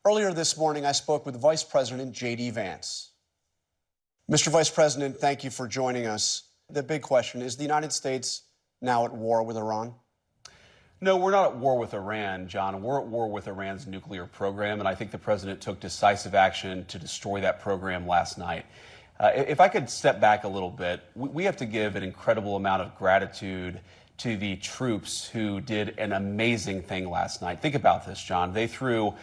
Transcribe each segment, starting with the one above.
Earlier this morning, I spoke with Vice President J.D. Vance. Mr. Vice President, thank you for joining us. The big question, is the United States now at war with Iran? No, we're not at war with Iran, John. We're at war with Iran's nuclear program, and I think the president took decisive action to destroy that program last night. If I could step back a little bit, we have to give an incredible amount of gratitude to the troops who did an amazing thing last night. Think about this, John. They flew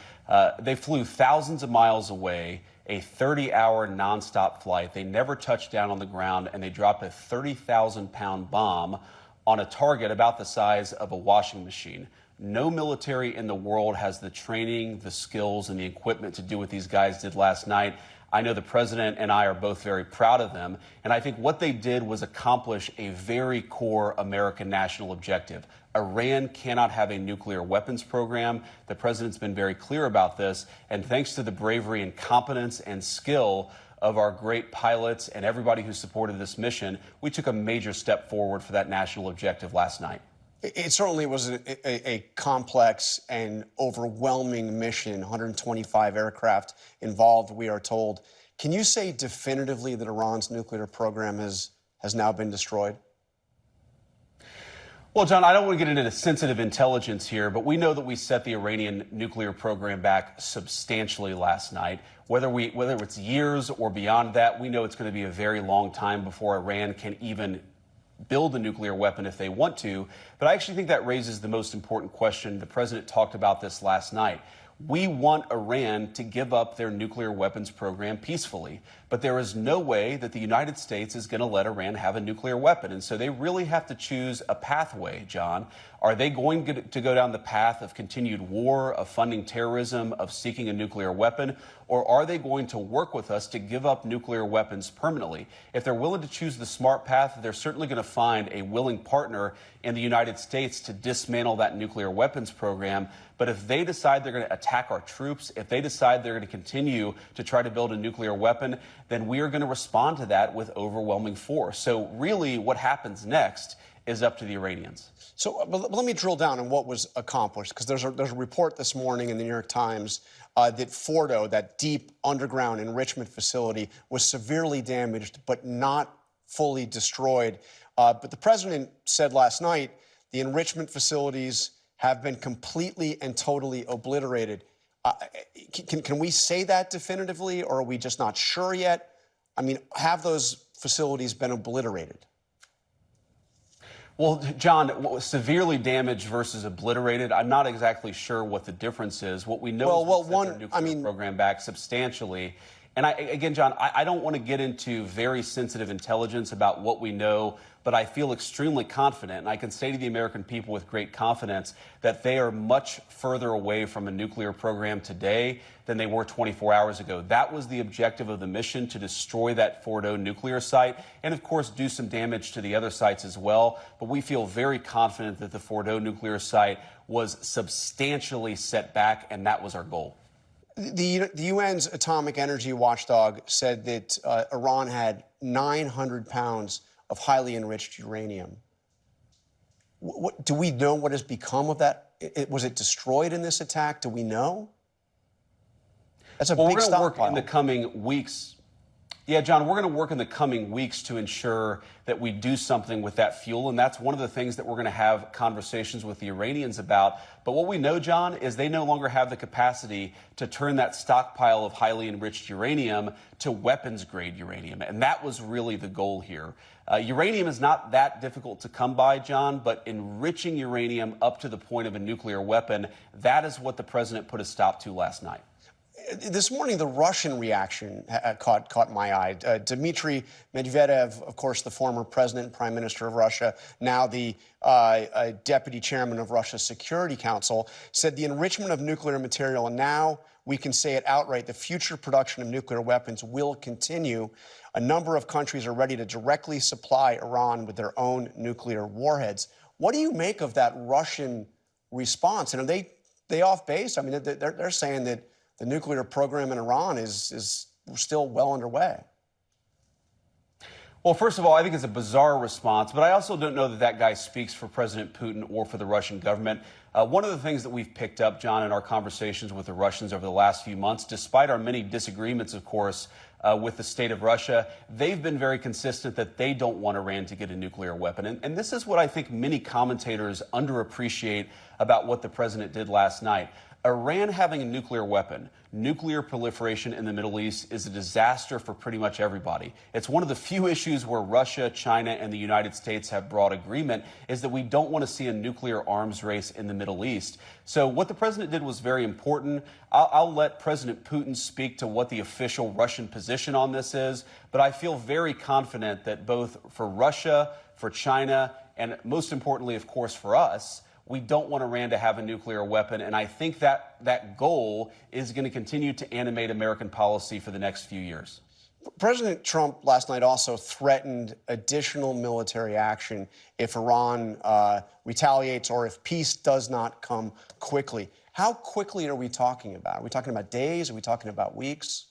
thousands of miles away, a 30-hour nonstop flight. They never touched down on the ground, and they dropped a 30,000-pound bomb on a target about the size of a washing machine. No military in the world has the training, the skills, and the equipment to do what these guys did last night. I know the president and I are both very proud of them, and I think what they did was accomplish a very core American national objective. Iran cannot have a nuclear weapons program. The president's been very clear about this, and thanks to the bravery and competence and skill of our great pilots and everybody who supported this mission, we took a major step forward for that national objective last night. It certainly was a complex and overwhelming mission, 125 aircraft involved, we are told. Can you say definitively that Iran's nuclear program has now been destroyed? Well, John, I don't want to get into the sensitive intelligence here, but we know that we set the Iranian nuclear program back substantially last night. Whether it's years or beyond that, we know it's going to be a very long time before Iran can even build a nuclear weapon if they want to. But I actually think that raises the most important question. The president talked about this last night. We want Iran to give up their nuclear weapons program peacefully, but there is no way that the United States is going to let Iran have a nuclear weapon. And so they really have to choose a pathway, John. Are they going to go down the path of continued war, of funding terrorism, of seeking a nuclear weapon, or are they going to work with us to give up nuclear weapons permanently? If they're willing to choose the smart path, they're certainly going to find a willing partner in the United States to dismantle that nuclear weapons program. But if they decide they're going to attack our troops, if they decide they're going to continue to try to build a nuclear weapon, then we are going to respond to that with overwhelming force. So really what happens next is up to the Iranians. So let me drill down on what was accomplished, because there's a report this morning in the New York Times that Fordo, that deep underground enrichment facility, was severely damaged but not fully destroyed. But the president said last night the enrichment facilities have been completely and totally obliterated. Can we say that definitively, or are we just not sure yet? I mean, have those facilities been obliterated? Well, John, severely damaged versus obliterated, I'm not exactly sure what the difference is. What we know is that the nuclear program back substantially. And again, John, I don't want to get into very sensitive intelligence about what we know, but I feel extremely confident, and I can say to the American people with great confidence that they are much further away from a nuclear program today than they were 24 hours ago. That was the objective of the mission, to destroy that Fordo nuclear site and, of course, do some damage to the other sites as well. But we feel very confident that the Fordo nuclear site was substantially set back, and that was our goal. The UN's atomic energy watchdog said that Iran had 900 pounds of highly enriched uranium. Do we know what has become of that? Was it destroyed in this attack? Do we know? That's a big stockpile. We're going to work in the coming weeks. Yeah, John, we're going to work in the coming weeks to ensure that we do something with that fuel, and that's one of the things that we're going to have conversations with the Iranians about. But what we know, John, is they no longer have the capacity to turn that stockpile of highly enriched uranium to weapons-grade uranium, and that was really the goal here. Uranium is not that difficult to come by, John, but enriching uranium up to the point of a nuclear weapon, that is what the president put a stop to last night. This morning, the Russian reaction caught my eye. Dmitry Medvedev, of course, the former president and prime minister of Russia, now the deputy chairman of Russia's Security Council, said the enrichment of nuclear material, and now we can say it outright, the future production of nuclear weapons will continue. A number of countries are ready to directly supply Iran with their own nuclear warheads. What do you make of that Russian response? And are they off base? I mean, they're saying that the nuclear program in Iran is still well underway. Well, first of all, I think it's a bizarre response, but I also don't know that that guy speaks for President Putin or for the Russian government. One of the things that we've picked up, John, in our conversations with the Russians over the last few months, despite our many disagreements, of course, with the state of Russia, they've been very consistent that they don't want Iran to get a nuclear weapon. And this is what I think many commentators underappreciate about what the president did last night. Iran having a nuclear weapon, nuclear proliferation in the Middle East is a disaster for pretty much everybody. It's one of the few issues where Russia, China, and the United States have broad agreement is that we don't want to see a nuclear arms race in the Middle East. So what the president did was very important. I'll let President Putin speak to what the official Russian position on this is, but I feel very confident that both for Russia, for China, and most importantly, of course, for us, we don't want Iran to have a nuclear weapon, and I think that goal is going to continue to animate American policy for the next few years. President Trump last night also threatened additional military action if Iran retaliates or if peace does not come quickly. How quickly are we talking about? Are we talking about days? Are we talking about weeks?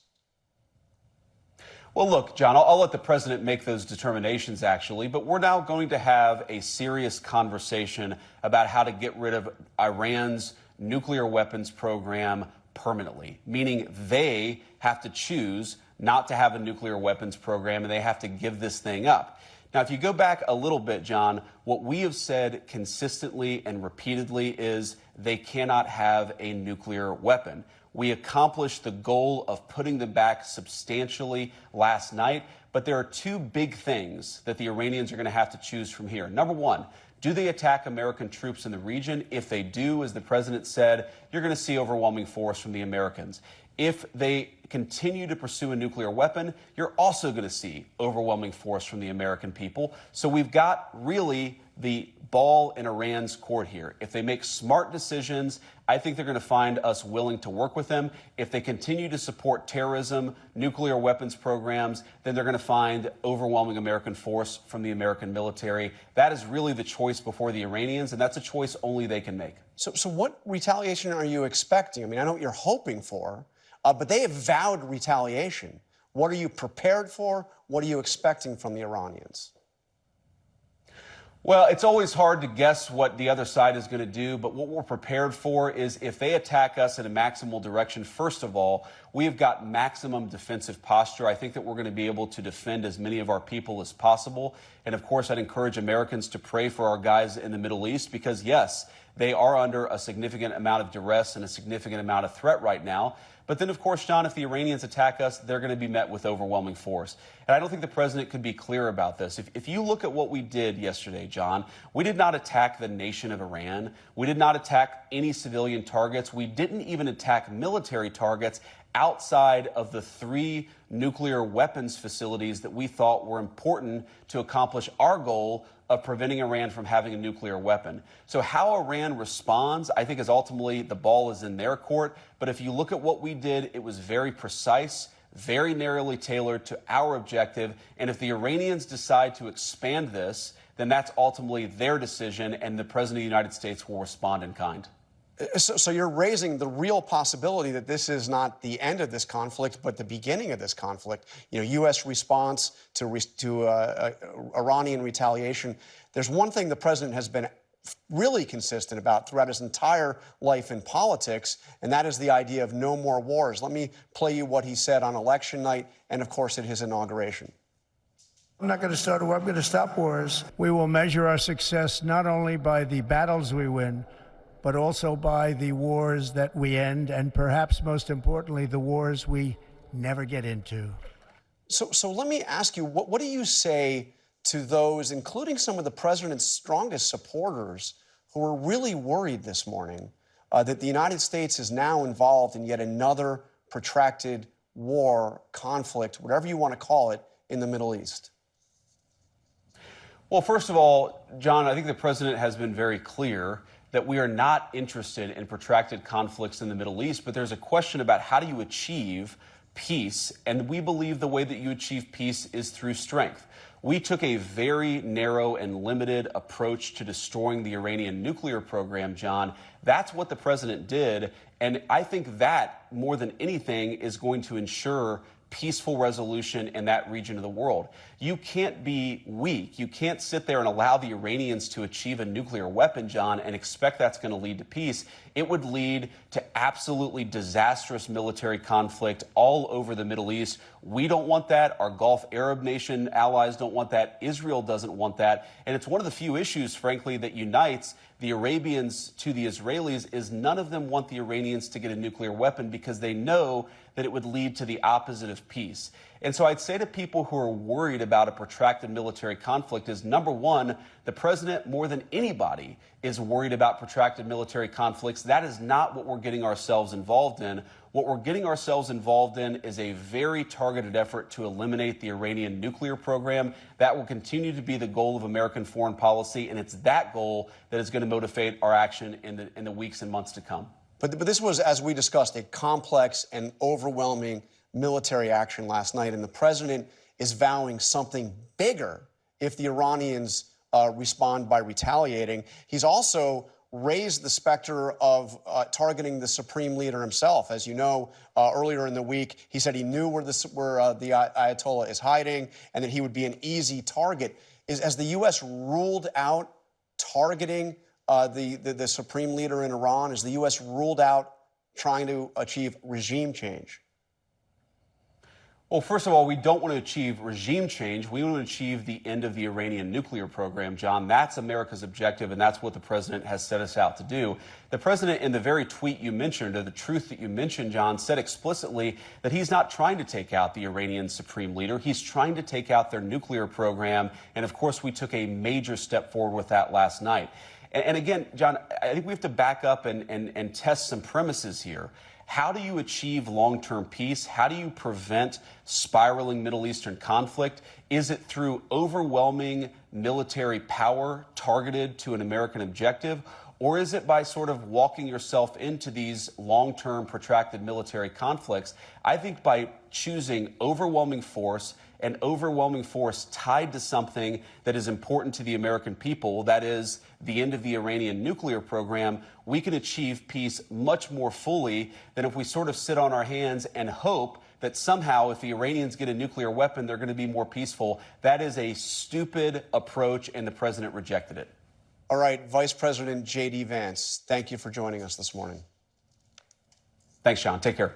Well, look, John, I'll let the president make those determinations, actually, but we're now going to have a serious conversation about how to get rid of Iran's nuclear weapons program permanently, meaning they have to choose not to have a nuclear weapons program and they have to give this thing up. Now, if you go back a little bit, John, what we have said consistently and repeatedly is they cannot have a nuclear weapon. We accomplished the goal of putting them back substantially last night, but there are two big things that the Iranians are going to have to choose from here. Number one, do they attack American troops in the region? If they do, as the president said, you're going to see overwhelming force from the Americans. If they continue to pursue a nuclear weapon, you're also going to see overwhelming force from the American people. So we've got really the ball in Iran's court here. If they make smart decisions, I think they're going to find us willing to work with them. If they continue to support terrorism, nuclear weapons programs, then they're going to find overwhelming American force from the American military. That is really the choice before the Iranians, and that's a choice only they can make. So what retaliation are you expecting? I mean, I know what you're hoping for, but they have vowed retaliation. What are you prepared for? What are you expecting from the Iranians? Well, it's always hard to guess what the other side is going to do, but what we're prepared for is if they attack us in a maximal direction, first of all, we have got maximum defensive posture. I think that we're going to be able to defend as many of our people as possible. And of course, I'd encourage Americans to pray for our guys in the Middle East because, yes, they are under a significant amount of duress and a significant amount of threat right now. But then, of course, John, if the Iranians attack us, they're going to be met with overwhelming force. And I don't think the president could be clear about this. If you look at what we did yesterday, John, we did not attack the nation of Iran. We did not attack any civilian targets. We didn't even attack military targets outside of the 3 nuclear weapons facilities that we thought were important to accomplish our goal of preventing Iran from having a nuclear weapon. So how Iran responds, I think, is ultimately the ball is in their court. But if you look at what we did, it was very precise, very narrowly tailored to our objective. And if the Iranians decide to expand this, then that's ultimately their decision, and the president of the United States will respond in kind. So you're raising the real possibility that this is not the end of this conflict, but the beginning of this conflict. You know, U.S. response to Iranian retaliation. There's one thing the president has been really consistent about throughout his entire life in politics, and that is the idea of no more wars. Let me play you what he said on election night and, of course, at his inauguration. I'm not going to start a war. I'm going to stop wars. We will measure our success not only by the battles we win, but also by the wars that we end, and perhaps most importantly, the wars we never get into. So let me ask you, what do you say to those, including some of the president's strongest supporters, who are really worried this morning that the United States is now involved in yet another protracted war, conflict, whatever you want to call it, in the Middle East? Well, first of all, John, I think the president has been very clear that we are not interested in protracted conflicts in the Middle East, but there's a question about how do you achieve peace, and we believe the way that you achieve peace is through strength. We took a very narrow and limited approach to destroying the Iranian nuclear program, John. That's what the president did, and I think that, more than anything, is going to ensure peaceful resolution in that region of the world. You can't be weak. You can't sit there and allow the Iranians to achieve a nuclear weapon, John, and expect that's going to lead to peace. It would lead to absolutely disastrous military conflict all over the Middle East. We don't want that. Our Gulf Arab nation allies don't want that. Israel doesn't want that. And it's one of the few issues, frankly, that unites the Arabians to the Israelis is none of them want the Iranians to get a nuclear weapon because they know that it would lead to the opposite of peace. And so I'd say to people who are worried about a protracted military conflict is, number one, the president, more than anybody, is worried about protracted military conflicts. That is not what we're getting ourselves involved in. What we're getting ourselves involved in is a very targeted effort to eliminate the Iranian nuclear program. That will continue to be the goal of American foreign policy, and it's that goal that is going to motivate our action in the weeks and months to come. But this was, as we discussed, a complex and overwhelming military action last night, and the president is vowing something bigger if the Iranians respond by retaliating. He's also raised the specter of targeting the supreme leader himself. As you know, earlier in the week, he said he knew where the Ayatollah is hiding and that he would be an easy target. Has the U.S. ruled out targeting the supreme leader in Iran? Has the U.S. ruled out trying to achieve regime change? Well, first of all, we don't want to achieve regime change. We want to achieve the end of the Iranian nuclear program, John. That's America's objective, and that's what the president has set us out to do. The president, in the very tweet you mentioned, or the truth that you mentioned, John, said explicitly that he's not trying to take out the Iranian supreme leader. He's trying to take out their nuclear program. And, of course, we took a major step forward with that last night. And again, John, I think we have to back up and test some premises here. How do you achieve long-term peace? How do you prevent spiraling Middle Eastern conflict? Is it through overwhelming military power targeted to an American objective? Or is it by sort of walking yourself into these long-term protracted military conflicts? I think by choosing overwhelming force, and overwhelming force tied to something that is important to the American people, that is the end of the Iranian nuclear program, we can achieve peace much more fully than if we sort of sit on our hands and hope that somehow if the Iranians get a nuclear weapon, they're going to be more peaceful. That is a stupid approach, and the president rejected it. All right, Vice President J.D. Vance, thank you for joining us this morning. Thanks, John. Take care.